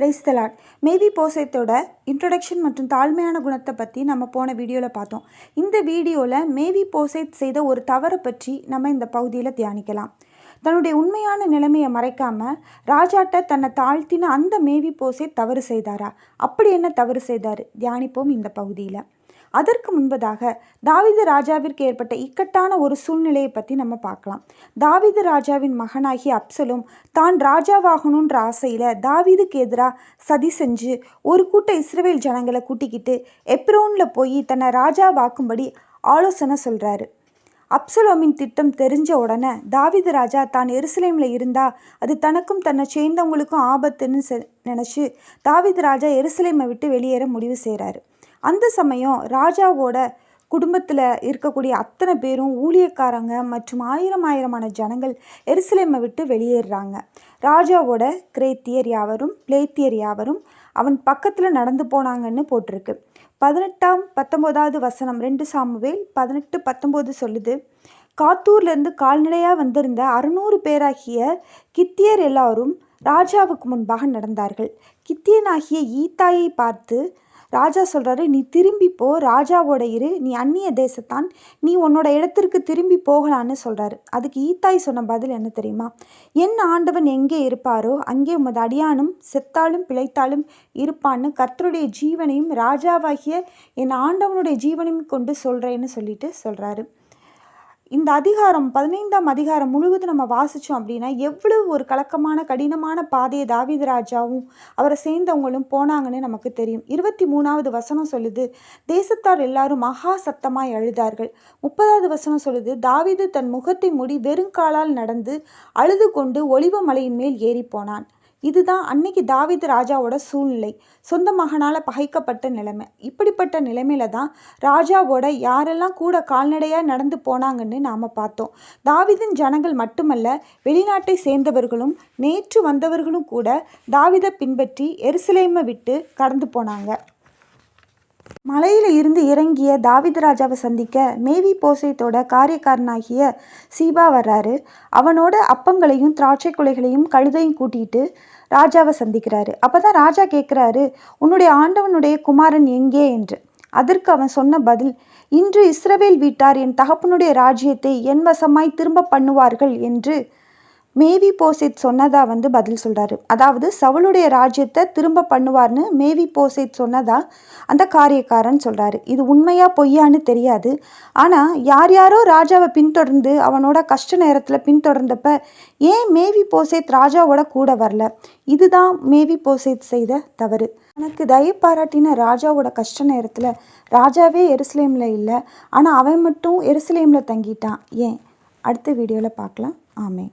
Praise the Lord. மேவி போசேத்தோட introduction மற்றும் தாழ்மையான குணத்தை பற்றி நம்ம போன வீடியோவில் பார்த்தோம். இந்த வீடியோவில் மேவி போசேத் செய்த ஒரு தவறை பற்றி நம்ம இந்த பகுதியில் தியானிக்கலாம். தன்னுடைய உண்மையான நிலைமையை மறைக்காமல் ராஜாட்ட தன்னை தாழ்த்தின அந்த மேவி போசேத் தவறு செய்தாரா? அப்படி என்ன தவறு செய்தார்? தியானிப்போம் இந்த பகுதியில். அதற்கு முன்பதாக தாவீது ராஜாவிற்கு ஏற்பட்ட இக்கட்டான ஒரு சூழ்நிலையை பற்றி நம்ம பார்க்கலாம். தாவீது ராஜாவின் மகனாகிய அப்சலோம் தான் ராஜாவாகணுன்ற ஆசையில் தாவீதுக்கு எதிராக சதி செஞ்சு ஒரு கூட்ட இஸ்ரவேல் ஜனங்களை கூட்டிக்கிட்டு எப்ரோனில் போய் தன்னை ராஜாவாக்கும்படி ஆலோசனை சொல்கிறாரு. அப்சலோமின் திட்டம் தெரிஞ்ச உடனே தாவீது ராஜா தான் எருசலேமில் இருந்தால் அது தனக்கும் தன்னை சேர்ந்தவங்களுக்கும் ஆபத்துன்னு நினச்சி தாவீது ராஜா எருசலேமை விட்டு வெளியேற முடிவு செய்கிறாரு. அந்த சமயம் ராஜாவோட குடும்பத்தில் இருக்கக்கூடிய அத்தனை பேரும் ஊழியக்காரங்க மற்றும் ஆயிரமான ஜனங்கள் எருசலேமை விட்டு வெளியேறுறாங்க. ராஜாவோட கிரேத்தியர் யாவரும் பிளேத்தியர் யாவரும் அவன் பக்கத்தில் நடந்து போனாங்கன்னு போட்டிருக்கு. 18-19 வசனம் 2 சாமுவேல் 18-19 சொல்லுது. காத்தூர்லேருந்து கால்நடையாக வந்திருந்த 600 பேராகிய கித்தியர் எல்லாரும் ராஜாவுக்கு முன்பாக நடந்தார்கள். கித்தியனாகிய ஈத்தாயை பார்த்து ராஜா சொல்கிறாரு, நீ திரும்பி போ, ராஜாவோட இரு, நீ அந்நிய தேசத்தான், நீ உன்னோட இடத்திற்கு திரும்பி போகலான்னு சொல்கிறாரு. அதுக்கு ஈத்தாய் சொன்ன பதில் என்ன தெரியுமா? என் ஆண்டவன் எங்கே இருப்பாரோ அங்கே உமது அடியானும் செத்தாலும் பிழைத்தாலும் இருப்பான்னு கர்த்தருடைய ஜீவனையும் ராஜாவாகிய என் ஆண்டவனுடைய ஜீவனையும் கொண்டு சொல்கிறேன்னு சொல்கிறாரு. இந்த அதிகாரம் 15ஆம் அதிகாரம் முழுவதும் நம்ம வாசித்தோம் அப்படின்னா எவ்வளவு ஒரு கலக்கமான கடினமான பாதையை தாவீது ராஜாவும் அவரை சேர்ந்தவங்களும் போனாங்கன்னு நமக்கு தெரியும். 23வது வசனம் சொல்லுது, தேசத்தார் எல்லாரும் மகா சத்தமாய் அழுதார்கள். 30வது வசனம் சொல்லுது, தாவீது தன் முகத்தை மூடி வெறுங்காலால் நடந்து அழுது கொண்டு ஒலிவ மலையின் மேல் ஏறி போனான். இதுதான் அன்னைக்கு தாவீது ராஜாவோட சூழ்நிலை. சொந்த மகனால் பகைக்கப்பட்ட நிலைமை. இப்படிப்பட்ட நிலைமையில தான் ராஜாவோட யாரெல்லாம் கூட கால்நடையாக நடந்து போனாங்கன்னு நாம் பார்த்தோம். தாவீதின் ஜனங்கள் மட்டுமல்ல, வெளிநாட்டை சேர்ந்தவர்களும் நேற்று வந்தவர்களும் கூட தாவீதை பின்பற்றி எருசலேமை விட்டு கடந்து போனாங்க. மலையில் இருந்து இறங்கிய தாவீது ராஜாவை சந்திக்க மேவி போசேத்தோட காரியக்காரனாகிய சீபா வர்றாரு. அவனோட அப்பங்களையும் திராட்சை குலைகளையும் கழுதையும் கூட்டிகிட்டு ராஜாவை சந்திக்கிறாரு. அப்போ தான் ராஜா கேட்குறாரு, உன்னுடைய ஆண்டவனுடைய குமாரன் எங்கே என்று. அதற்கு அவன் சொன்ன பதில், இன்று இஸ்ரவேல் வீட்டார் என் தகப்பனுடைய ராஜ்யத்தை என் வசமாய் திரும்ப பண்ணுவார்கள் என்று மேவி போசேத் சொன்னதா பதில் சொல்கிறாரு. அதாவது சவுளுடைய ராஜ்யத்தை திரும்ப பண்ணுவார்னு மேவி போசேத் சொன்னதா அந்த காரியக்காரன் சொல்கிறாரு. இது உண்மையா பொய்யான்னு தெரியாது. ஆனால் யாரோ ராஜாவை பின்தொடர்ந்து அவனோட கஷ்ட நேரத்தில் பின்தொடர்ந்தப்ப ஏன் மேவி போசேத் ராஜாவோட கூட வரல? இதுதான் மேவி போசேத் செய்த தவறு. எனக்கு தயவு பாராட்டின ராஜாவோட கஷ்ட நேரத்தில் ராஜாவே எருசலேமில் இல்லை, ஆனால் அவன் மட்டும் எருசலேமில் தங்கிட்டான். ஏன்? அடுத்த வீடியோவில் பார்க்கலாம். ஆமென்.